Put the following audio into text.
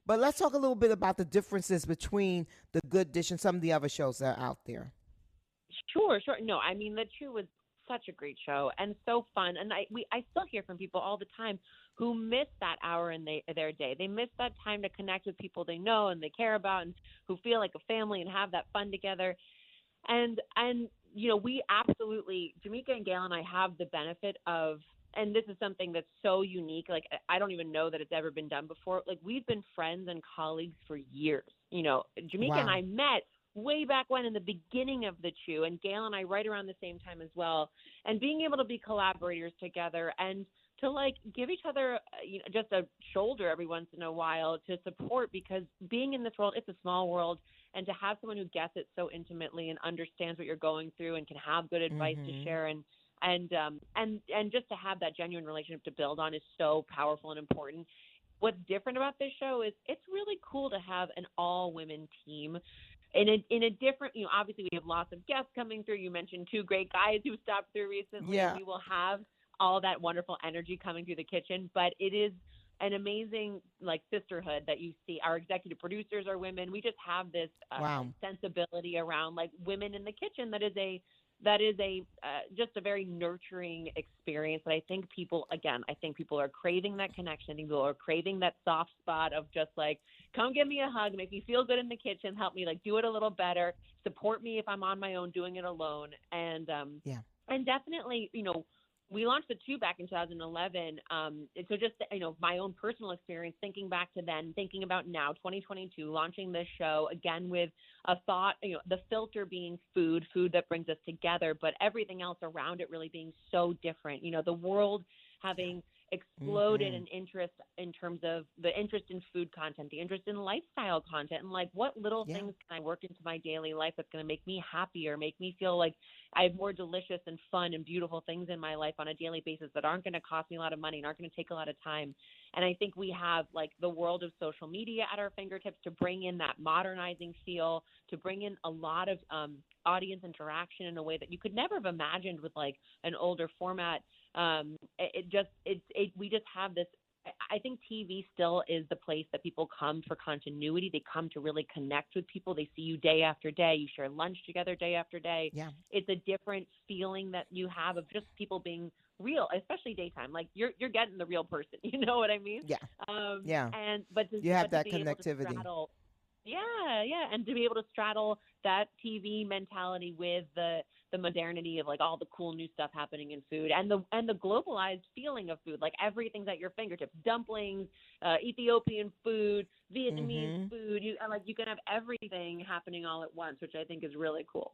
But let's talk a little bit about the differences between The Good Dish and some of the other shows that are out there. Sure, sure. No, I mean, The Chew was such a great show and so fun. And I still hear from people all the time who miss that hour in their day. They miss that time to connect with people they know and they care about, and who feel like a family and have that fun together. And we absolutely, Jamaica and Gail and I have the benefit of, and this is something that's so unique. Like, I don't even know that it's ever been done before. Like, we've been friends and colleagues for years. Jamaica and Wow. I met way back when in the beginning of the Chew, and Gail and I right around the same time as well. And being able to be collaborators together and to like give each other just a shoulder every once in a while to support, because being in this world, it's a small world, and to have someone who gets it so intimately and understands what you're going through and can have good advice to Mm-hmm. share, and just to have that genuine relationship to build on is so powerful and important. What's different about this show is it's really cool to have an all women team in a different, obviously we have lots of guests coming through. You mentioned two great guys who stopped through recently, and Yeah. we will have all that wonderful energy coming through the kitchen. But it is an amazing like sisterhood that you see. Our executive producers are women. We just have this Wow. sensibility around like women in the kitchen that is a just a very nurturing experience that I think people are craving that connection. I think people are craving that soft spot of just like, come give me a hug, make me feel good in the kitchen, help me like do it a little better, support me if I'm on my own doing it alone. Yeah. And definitely, we launched the Two back in 2011. And so just, my own personal experience, thinking back to then, thinking about now, 2022, launching this show again with a thought, the filter being food that brings us together, but everything else around it really being so different. The world Yeah. having exploded Mm-hmm. in interest in terms of the interest in food content, the interest in lifestyle content, and like what little Yeah. things can I work into my daily life that's going to make me happier, make me feel like I have more delicious and fun and beautiful things in my life on a daily basis that aren't going to cost me a lot of money and aren't going to take a lot of time. And I think we have like the world of social media at our fingertips to bring in that modernizing feel, to bring in a lot of audience interaction in a way that you could never have imagined with like an older format. We just have this. I think TV still is the place that people come for continuity. They come to really connect with people. They see you day after day. You share lunch together day after day. Yeah. It's a different feeling that you have of just people being real, especially daytime. Like you're getting the real person. You know what I mean? Yeah. Yeah. And but to You have but to that be able to connectivity. straddle, yeah, yeah, and to be able to straddle that TV mentality with the modernity of like all the cool new stuff happening in food, and the globalized feeling of food, like everything's at your fingertips. Dumplings, Ethiopian food, Vietnamese Mm-hmm. food. You can have everything happening all at once, which I think is really cool.